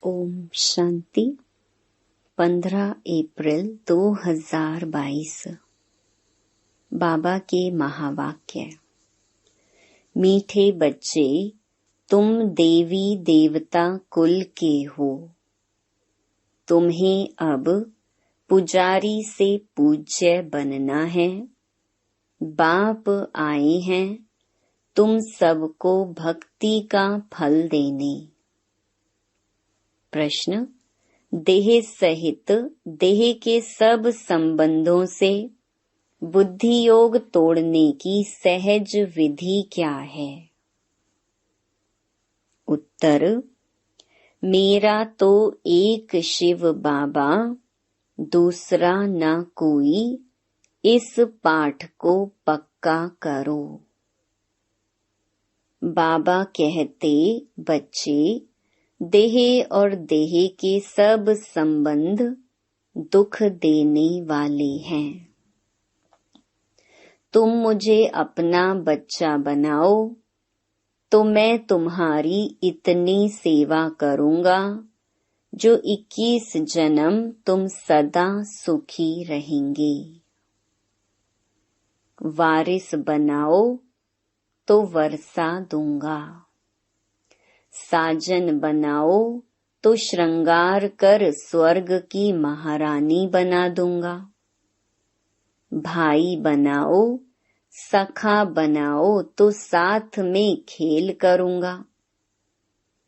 ओम शांति। 15 अप्रैल 2022। बाबा के महावाक्य। मीठे बच्चे, तुम देवी देवता कुल के हो। तुम्हें अब पुजारी से पूज्य बनना है। बाप आए हैं तुम सबको भक्ति का फल देने। प्रश्न। देह सहित देह के सब संबंधों से बुद्धि योग तोड़ने की सहज विधि क्या है? उत्तर। मेरा तो एक शिव बाबा, दूसरा न कोई, इस पाठ को पक्का करो। बाबा कहते, बच्चे, देह और देह के सब संबंध दुख देने वाले हैं। तुम मुझे अपना बच्चा बनाओ तो मैं तुम्हारी इतनी सेवा करूंगा जो 21 जन्म तुम सदा सुखी रहेंगे। वारिस बनाओ तो वर्षा दूंगा। साजन बनाओ तो श्रृंगार कर स्वर्ग की महारानी बना दूंगा। भाई बनाओ, सखा बनाओ तो साथ में खेल करूंगा।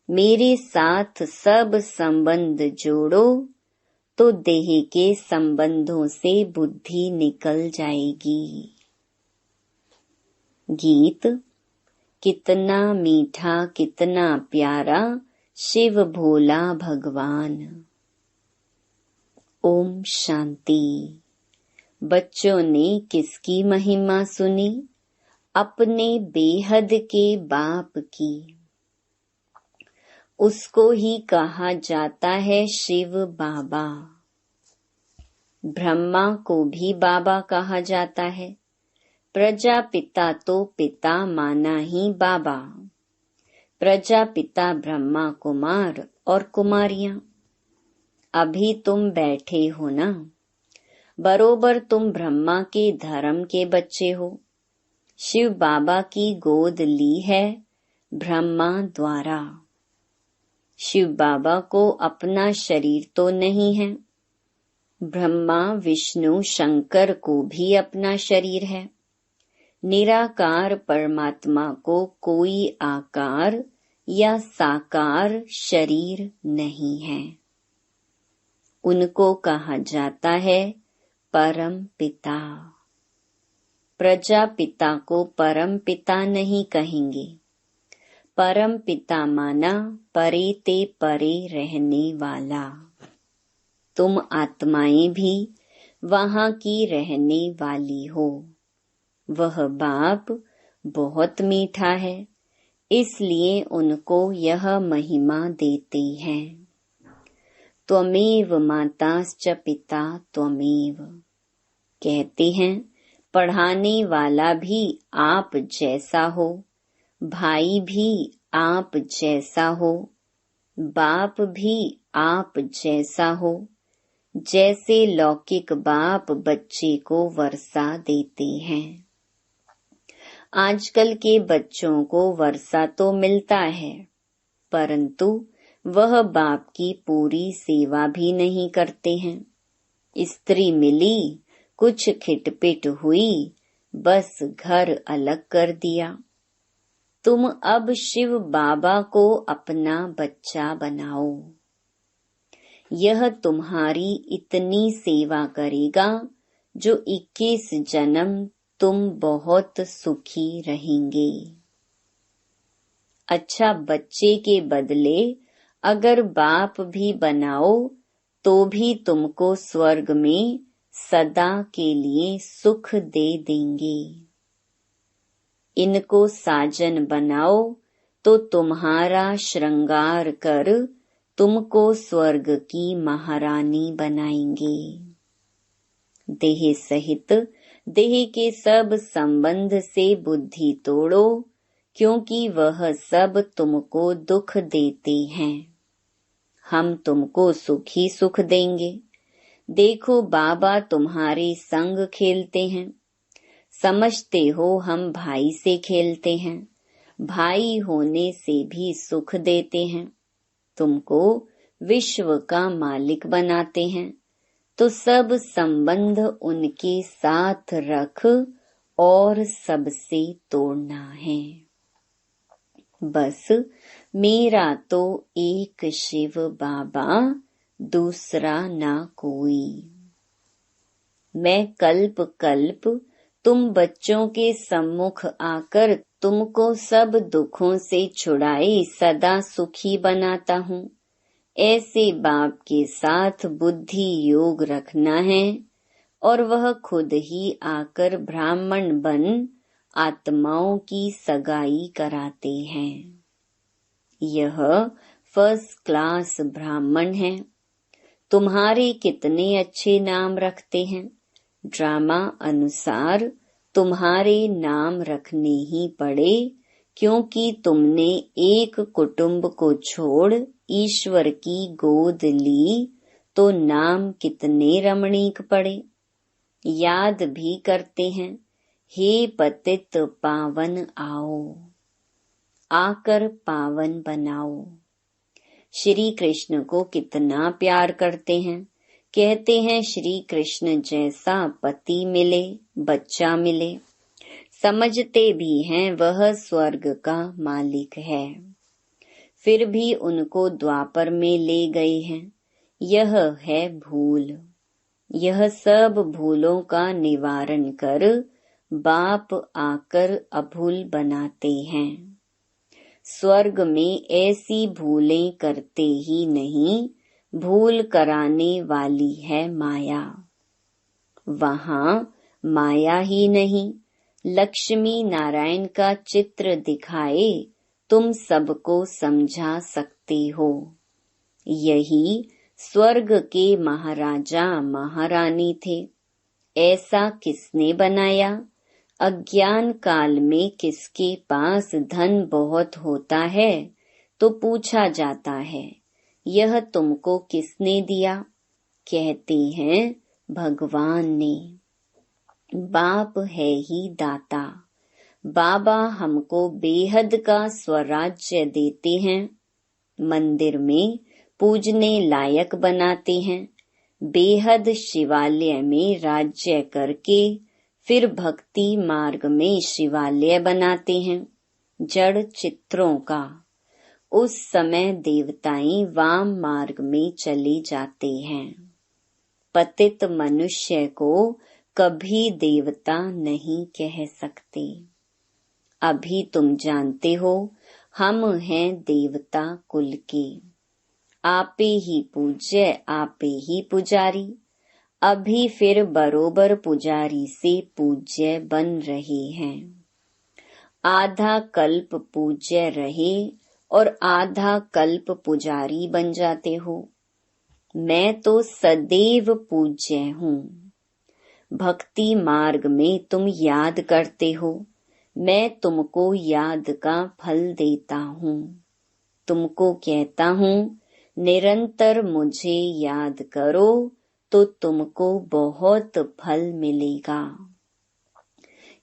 मेरे साथ सब संबंध जोड़ो तो देह के संबंधों से बुद्धि निकल जाएगी। गीत। कितना मीठा कितना प्यारा शिव भोला भगवान। ओम शांति। बच्चों ने किसकी महिमा सुनी? अपने बेहद के बाप की। उसको ही कहा जाता है शिव बाबा। ब्रह्मा को भी बाबा कहा जाता है। प्रजापिता तो पिता माना ही बाबा। प्रजापिता ब्रह्मा कुमार और कुमारियां। अभी तुम बैठे हो ना, बरोबर तुम ब्रह्मा के धर्म के बच्चे हो। शिव बाबा की गोद ली है ब्रह्मा द्वारा। शिव बाबा को अपना शरीर तो नहीं है। ब्रह्मा विष्णु शंकर को भी अपना शरीर है। निराकार परमात्मा को कोई आकार या साकार शरीर नहीं है। उनको कहा जाता है परम पिता। प्रजापिता को परम पिता नहीं कहेंगे। परम पिता माना परे ते परे रहने वाला। तुम आत्माएं भी वहां की रहने वाली हो। वह बाप बहुत मीठा है, इसलिए उनको यह महिमा देते हैं। त्वमेव माताश्च पिता त्वमेव। कहते हैं पढ़ाने वाला भी आप जैसा हो, भाई भी आप जैसा हो, बाप भी आप जैसा हो। जैसे लौकिक बाप बच्चे को वर्षा देते हैं। आजकल के बच्चों को वर्षा तो मिलता है, परंतु वह बाप की पूरी सेवा भी नहीं करते हैं। स्त्री मिली, कुछ खिटपिट हुई, बस घर अलग कर दिया। तुम अब शिव बाबा को अपना बच्चा बनाओ। यह तुम्हारी इतनी सेवा करेगा जो 21 जन्म तुम बहुत सुखी रहेंगे। अच्छा, बच्चे के बदले अगर बाप भी बनाओ तो भी तुमको स्वर्ग में सदा के लिए सुख दे देंगे। इनको साजन बनाओ तो तुम्हारा श्रृंगार कर तुमको स्वर्ग की महारानी बनाएंगे। देह सहित देह के सब संबंध से बुद्धि तोड़ो, क्योंकि वह सब तुमको दुख देते हैं। हम तुमको सुख ही सुख देंगे। देखो बाबा तुम्हारे संग खेलते हैं, समझते हो हम भाई से खेलते हैं, भाई होने से भी सुख देते हैं। तुमको विश्व का मालिक बनाते हैं, तो सब संबंध उनके साथ रख और सबसे तोड़ना है। बस मेरा तो एक शिव बाबा, दूसरा ना कोई। मैं कल्प कल्प तुम बच्चों के सम्मुख आकर तुमको सब दुखों से छुड़ाए सदा सुखी बनाता हूँ। ऐसे बाप के साथ बुद्धि योग रखना है और वह खुद ही आकर ब्राह्मण बन आत्माओं की सगाई कराते हैं। यह फर्स्ट क्लास ब्राह्मण है। तुम्हारे कितने अच्छे नाम रखते हैं। ड्रामा अनुसार तुम्हारे नाम रखने ही पड़े, क्योंकि तुमने एक कुटुंब को छोड़ ईश्वर की गोद ली, तो नाम कितने रमणीक पड़े। याद भी करते हैं, हे पतित पावन आओ, आकर पावन बनाओ। श्री कृष्ण को कितना प्यार करते हैं। कहते हैं श्री कृष्ण जैसा पति मिले, बच्चा मिले। समझते भी हैं वह स्वर्ग का मालिक है, फिर भी उनको द्वापर में ले गए हैं। यह है भूल। यह सब भूलों का निवारण कर बाप आकर अभूल बनाते हैं। स्वर्ग में ऐसी भूलें करते ही नहीं, भूल कराने वाली है माया। वहाँ माया ही नहीं, लक्ष्मी नारायण का चित्र दिखाए तुम सबको समझा सकते हो। यही स्वर्ग के महाराजा महारानी थे। ऐसा किसने बनाया? अज्ञान काल में किसके पास धन बहुत होता है तो पूछा जाता है, यह तुमको किसने दिया? कहते हैं भगवान ने। बाप है ही दाता। बाबा हमको बेहद का स्वराज्य देते हैं, मंदिर में पूजने लायक बनाते हैं, बेहद शिवालय में राज्य करके फिर भक्ति मार्ग में शिवालय बनाते हैं जड़ चित्रों का। उस समय देवताएं वाम मार्ग में चले जाते हैं। पतित मनुष्य को कभी देवता नहीं कह सकते। अभी तुम जानते हो हम हैं देवता कुल के, आपे ही पूज्य आपे ही पुजारी। अभी फिर बरोबर पुजारी से पूज्य बन रहे हैं। आधा कल्प पूज्य रहे और आधा कल्प पुजारी बन जाते हो। मैं तो सदैव पूज्य हूँ। भक्ति मार्ग में तुम याद करते हो, मैं तुमको याद का फल देता हूँ। तुमको कहता हूँ निरंतर मुझे याद करो तो तुमको बहुत फल मिलेगा।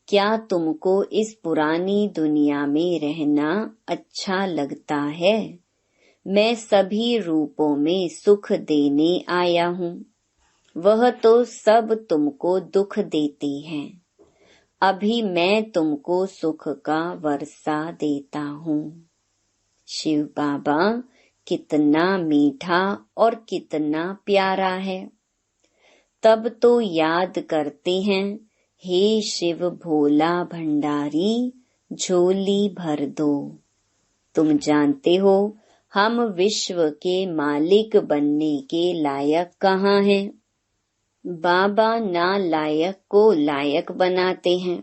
क्या तुमको इस पुरानी दुनिया में रहना अच्छा लगता है? मैं सभी रूपों में सुख देने आया हूँ। वह तो सब तुमको दुख देते हैं। अभी मैं तुमको सुख का वर्षा देता हूँ। शिव बाबा कितना मीठा और कितना प्यारा है। तब तो याद करते हैं, हे शिव भोला भंडारी झोली भर दो। तुम जानते हो हम विश्व के मालिक बनने के लायक कहाँ हैं? बाबा ना लायक को लायक बनाते हैं।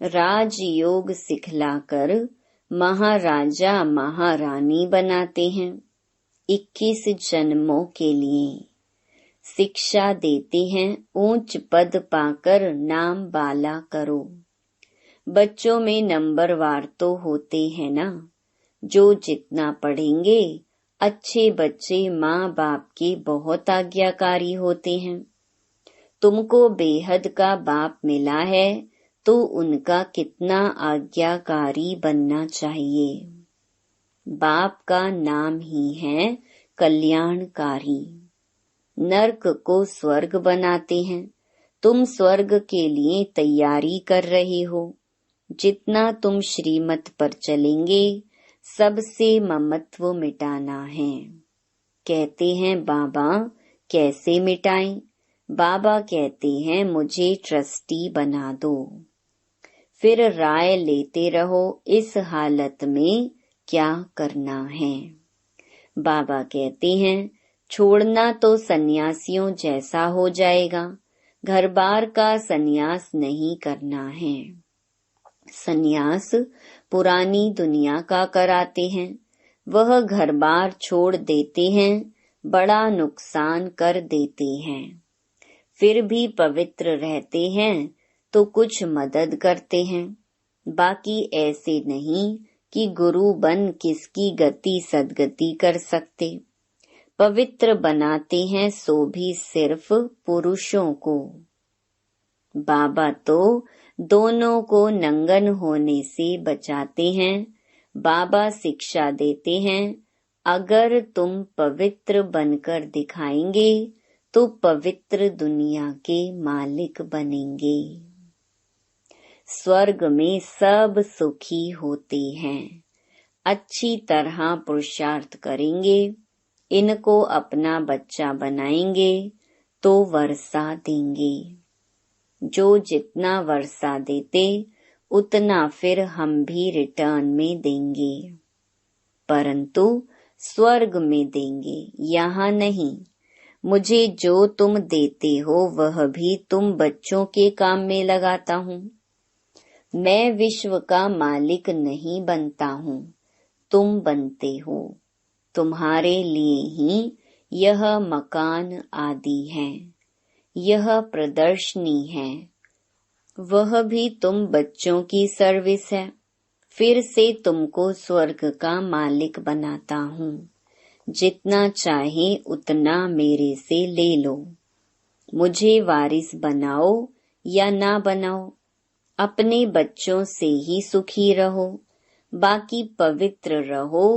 राजयोग सिखलाकर महाराजा महारानी बनाते हैं। 21 जन्मों के लिए शिक्षा देते हैं, ऊंच पद पाकर नाम बाला करो। बच्चों में नंबरवार तो होते हैं ना, जो जितना पढ़ेंगे अच्छे बच्चे माँ बाप के बहुत आज्ञाकारी होते हैं। तुमको बेहद का बाप मिला है तो उनका कितना आज्ञाकारी बनना चाहिए। बाप का नाम ही है कल्याणकारी। नरक को स्वर्ग बनाते हैं। तुम स्वर्ग के लिए तैयारी कर रहे हो। जितना तुम श्रीमत पर चलेंगे सबसे ममत्व मिटाना है। कहते हैं बाबा कैसे मिटाएं? बाबा कहते हैं मुझे ट्रस्टी बना दो। फिर राय लेते रहो इस हालत में क्या करना है। बाबा कहते हैं छोड़ना तो सन्यासियों जैसा हो जाएगा। घर बार का सन्यास नहीं करना है। सन्यास पुरानी दुनिया का कराते हैं। वह घर बार छोड़ देते हैं, बड़ा नुकसान कर देते हैं। फिर भी पवित्र रहते हैं तो कुछ मदद करते हैं। बाकी ऐसे नहीं कि गुरु बन किसकी गति सदगति कर सकते। पवित्र बनाते हैं सो भी सिर्फ पुरुषों को। बाबा तो दोनों को नंगन होने से बचाते हैं। बाबा शिक्षा देते हैं अगर तुम पवित्र बनकर दिखाएंगे तो पवित्र दुनिया के मालिक बनेंगे। स्वर्ग में सब सुखी होते हैं। अच्छी तरह पुरुषार्थ करेंगे, इनको अपना बच्चा बनाएंगे तो वर्षा देंगे। जो जितना वर्षा देते उतना फिर हम भी रिटर्न में देंगे, परंतु स्वर्ग में देंगे, यहाँ नहीं। मुझे जो तुम देते हो वह भी तुम बच्चों के काम में लगाता हूँ। मैं विश्व का मालिक नहीं बनता हूँ, तुम बनते हो। तुम्हारे लिए ही यह मकान आदि है, यह प्रदर्शनी है, वह भी तुम बच्चों की सर्विस है। फिर से तुमको स्वर्ग का मालिक बनाता हूँ। जितना चाहे उतना मेरे से ले लो। मुझे वारिस बनाओ या ना बनाओ, अपने बच्चों से ही सुखी रहो। बाकी पवित्र रहो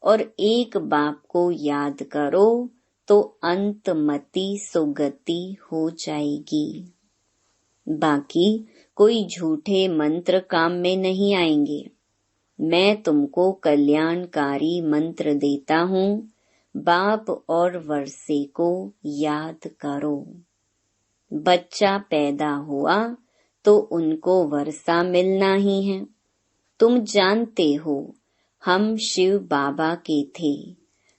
और एक बाप को याद करो तो अंतमति सुगति हो जाएगी। बाकी कोई झूठे मंत्र काम में नहीं आएंगे। मैं तुमको कल्याणकारी मंत्र देता हूँ। बाप और वर्षे को याद करो। बच्चा पैदा हुआ तो उनको वर्षा मिलना ही है। तुम जानते हो हम शिव बाबा के थे।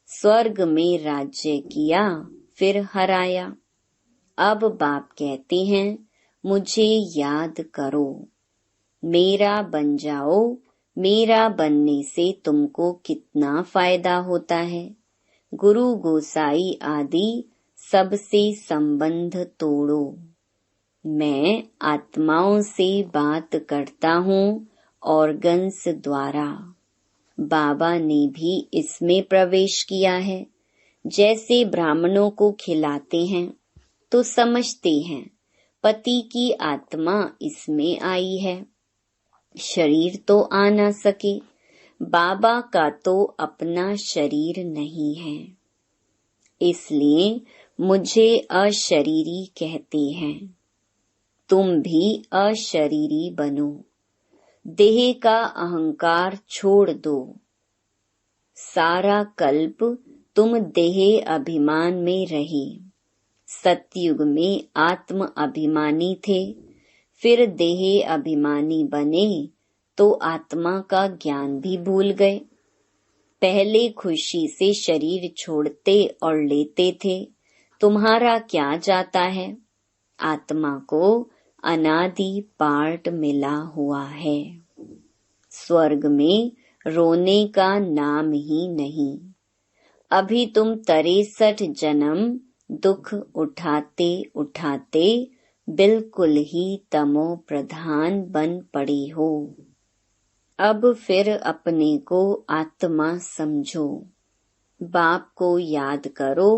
स्वर्ग में राज्य किया फिर हराया। अब बाप कहते हैं मुझे याद करो, मेरा बन जाओ। मेरा बनने से तुमको कितना फायदा होता है। गुरु गोसाई आदि सबसे संबंध तोड़ो। मैं आत्माओं से बात करता हूँ ऑर्गन्स द्वारा। बाबा ने भी इसमें प्रवेश किया है। जैसे ब्राह्मणों को खिलाते हैं तो समझते हैं पति की आत्मा इसमें आई है, शरीर तो आ ना सके। बाबा का तो अपना शरीर नहीं है, इसलिए मुझे अशरीरी कहते हैं। तुम भी अशरीरी बनो। देह का अहंकार छोड़ दो। सारा कल्प तुम देह अभिमान में रहे। सतयुग में आत्म अभिमानी थे, फिर देह अभिमानी बने तो आत्मा का ज्ञान भी भूल गए। पहले खुशी से शरीर छोड़ते और लेते थे। तुम्हारा क्या जाता है? आत्मा को अनादि पार्ट मिला हुआ है। स्वर्ग में रोने का नाम ही नहीं। अभी तुम 63 जन्म दुख उठाते उठाते बिल्कुल ही तमो प्रधान बन पड़े हो। अब फिर अपने को आत्मा समझो। बाप को याद करो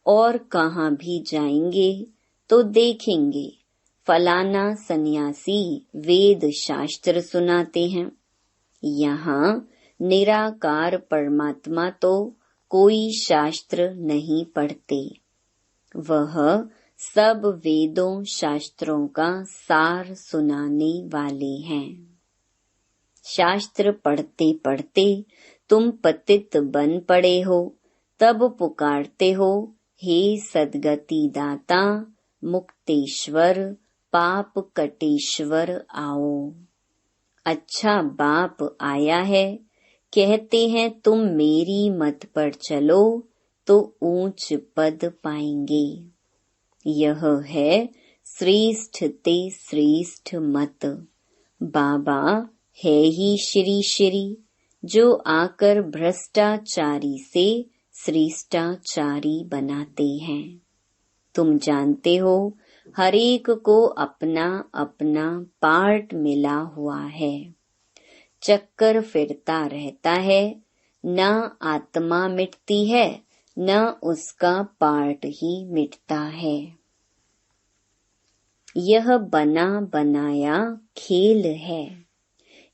और कहाँ भी जाएंगे तो देखेंगे फलाना सन्यासी वेद शास्त्र सुनाते हैं। यहाँ निराकार परमात्मा तो कोई शास्त्र नहीं पढ़ते, वह सब वेदों शास्त्रों का सार सुनाने वाले हैं। शास्त्र पढ़ते पढ़ते तुम पतित बन पड़े हो, तब पुकारते हो हे सद्गति दाता मुक्तेश्वर पाप कटेश्वर आओ। अच्छा बाप आया है, कहते हैं तुम मेरी मत पर चलो तो ऊंच पद पाएंगे। यह है श्रेष्ठ ते श्रेष्ठ मत। बाबा है ही श्री श्री, जो आकर भ्रष्टाचारी से श्रेष्ठाचारी बनाते हैं। तुम जानते हो हर एक को अपना अपना पार्ट मिला हुआ है, चक्कर फिरता रहता है, न आत्मा मिटती है न उसका पार्ट ही मिटता है। यह बना बनाया खेल है,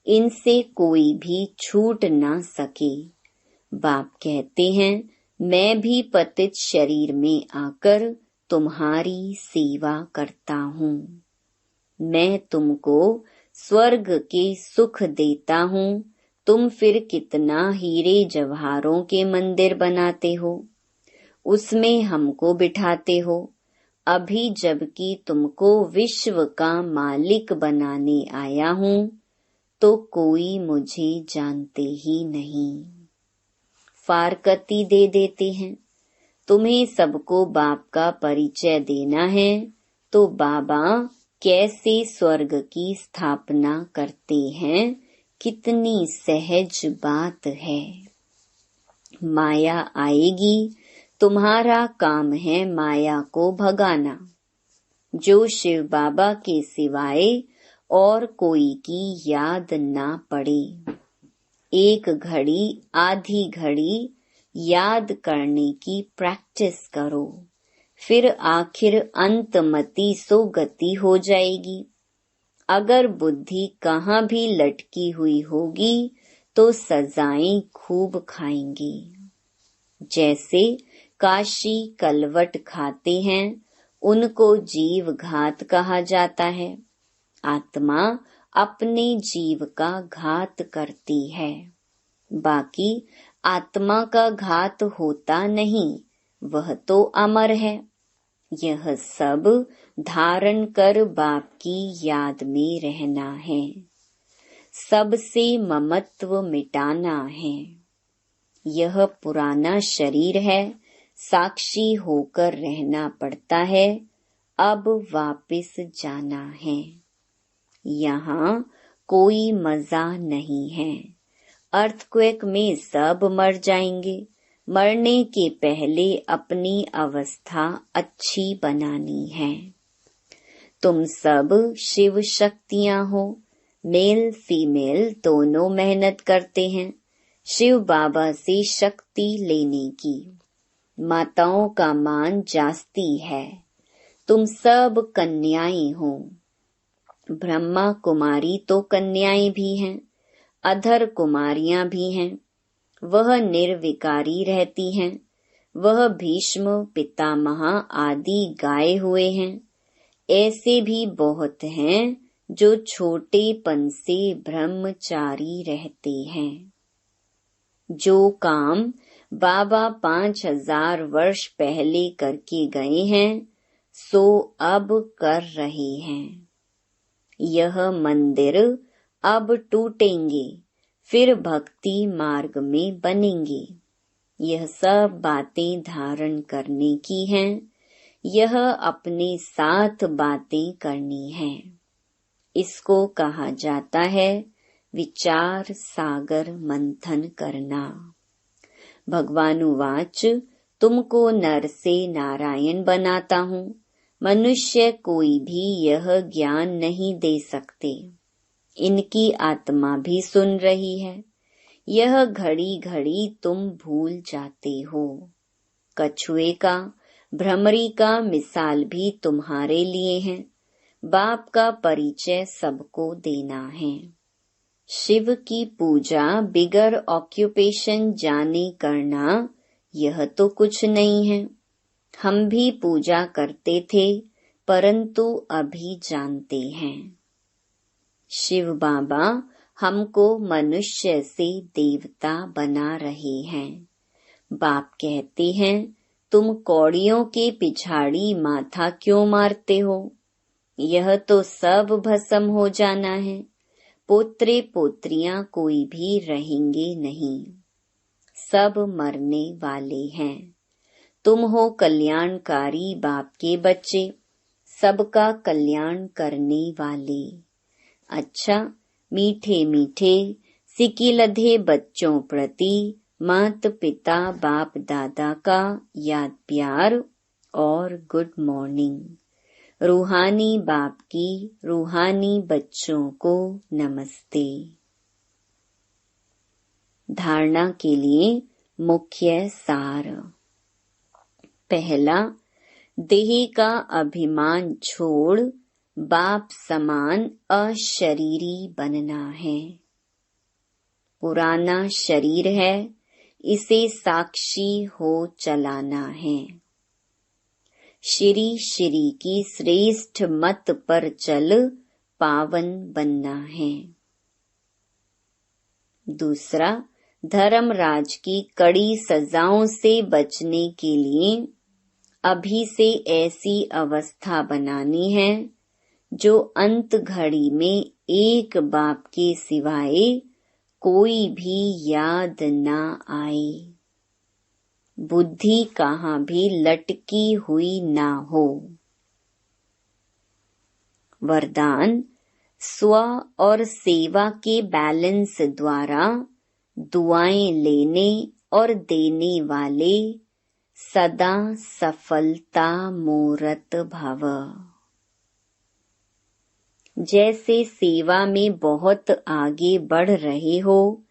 इनसे कोई भी छूट ना सके। बाप कहते हैं मैं भी पतित शरीर में आकर तुम्हारी सेवा करता हूँ। मैं तुमको स्वर्ग के सुख देता हूँ, तुम फिर कितना हीरे जवाहरों के मंदिर बनाते हो, उसमें हमको बिठाते हो। अभी जबकि तुमको विश्व का मालिक बनाने आया हूँ तो कोई मुझे जानते ही नहीं। फारकती दे देते हैं। तुम्हें सबको बाप का परिचय देना है तो बाबा कैसे स्वर्ग की स्थापना करते हैं, कितनी सहज बात है। माया आएगी, तुम्हारा काम है माया को भगाना। जो शिव बाबा के सिवाय और कोई की याद ना पड़े। एक घड़ी आधी घड़ी याद करने की प्रैक्टिस करो, फिर आखिर अंतमति सो गति हो जाएगी। अगर बुद्धि कहाँ भी लटकी हुई होगी तो सजाएं खूब खाएंगे। जैसे काशी कलवट खाते हैं उनको जीव घात कहा जाता है। आत्मा अपने जीव का घात करती है, बाकी आत्मा का घात होता नहीं, वह तो अमर है। यह सब धारण कर बाप की याद में रहना है, सबसे ममत्व मिटाना है। यह पुराना शरीर है, साक्षी होकर रहना पड़ता है, अब वापस जाना है। यहाँ कोई मजा नहीं है। अर्थक्वेक में सब मर जाएंगे। मरने के पहले अपनी अवस्था अच्छी बनानी है। तुम सब शिव शक्तियां हो, मेल फीमेल दोनों मेहनत करते हैं शिव बाबा से शक्ति लेने की। माताओं का मान जास्ती है। तुम सब कन्याएं हो। ब्रह्मा कुमारी तो कन्याएं भी हैं, अधर कुमारियां भी हैं। वह निर्विकारी रहती हैं। वह भीष्म पितामह आदि गाए हुए हैं। ऐसे भी बहुत हैं जो छोटेपन से ब्रह्मचारी रहते हैं। जो काम बाबा 5000 वर्ष पहले करके गए हैं सो अब कर रहे हैं। यह मंदिर अब टूटेंगे, फिर भक्ति मार्ग में बनेंगे। यह सब बातें धारण करने की हैं। यह अपने साथ बातें करनी हैं। इसको कहा जाता है विचार सागर मंथन करना। भगवानुवाच तुमको नर से नारायण बनाता हूँ। मनुष्य कोई भी यह ज्ञान नहीं दे सकते। इनकी आत्मा भी सुन रही है। यह घड़ी घड़ी तुम भूल जाते हो। कछुए का, भ्रमरी का मिसाल भी तुम्हारे लिए है। बाप का परिचय सबको देना है। शिव की पूजा बिगर ऑक्यूपेशन जाने करना, यह तो कुछ नहीं है। हम भी पूजा करते थे, परंतु अभी जानते हैं। शिव बाबा हमको मनुष्य से देवता बना रहे हैं। बाप कहते हैं, तुम कौड़ियों के पिछाड़ी माथा क्यों मारते हो? यह तो सब भस्म हो जाना है। पोत्रे पोत्रियां कोई भी रहेंगे नहीं, सब मरने वाले हैं। तुम हो कल्याणकारी बाप के बच्चे, सबका कल्याण करने वाले। अच्छा, मीठे मीठे सिकिलधे बच्चों प्रति मात पिता बाप दादा का याद प्यार और गुड मॉर्निंग। रूहानी बाप की रूहानी बच्चों को नमस्ते। धारणा के लिए मुख्य सार। पहला, देह का अभिमान छोड़ बाप समान अशरीरी बनना है। पुराना शरीर है, इसे साक्षी हो चलाना है। श्री श्री की श्रेष्ठ मत पर चल पावन बनना है। दूसरा, धर्मराज की कड़ी सजाओं से बचने के लिए अभी से ऐसी अवस्था बनानी है जो अंत घड़ी में एक बाप के सिवाय कोई भी याद ना आए। बुद्धि कहाँ भी लटकी हुई ना हो। वरदान, स्व और सेवा के बैलेंस द्वारा दुआएं लेने और देने वाले सदा सफलता मूरत भव। जैसे सेवा में बहुत आगे बढ़ रहे हो,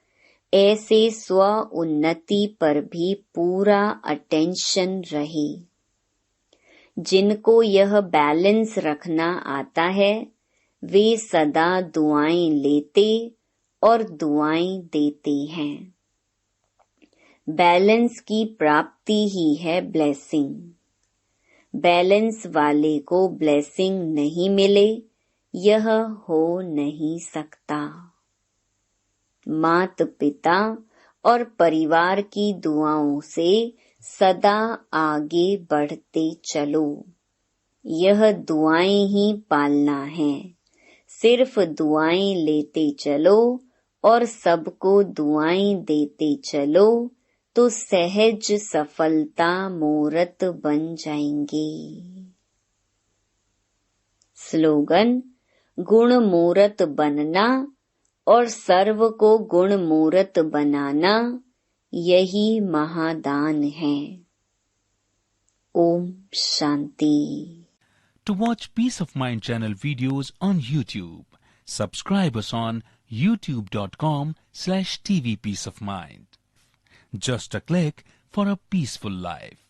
ऐसे स्व उन्नति पर भी पूरा अटेंशन रहे। जिनको यह बैलेंस रखना आता है, वे सदा दुआएं लेते और दुआएं देते हैं। बैलेंस की प्राप्ति ही है ब्लेसिंग। बैलेंस वाले को ब्लेसिंग नहीं मिले, यह हो नहीं सकता। मात पिता और परिवार की दुआओं से सदा आगे बढ़ते चलो। यह दुआएं ही पालना है। सिर्फ दुआएं लेते चलो और सबको दुआएं देते चलो तो सहज सफलता मूरत बन जाएंगे। स्लोगन, गुण मूरत बनना और सर्व को गुण मूरत बनाना, यही महादान है। Om Shanti. To watch Peace of Mind channel videos on YouTube, subscribe us on youtube.com/tvpeaceofmind. Just a click for a peaceful life.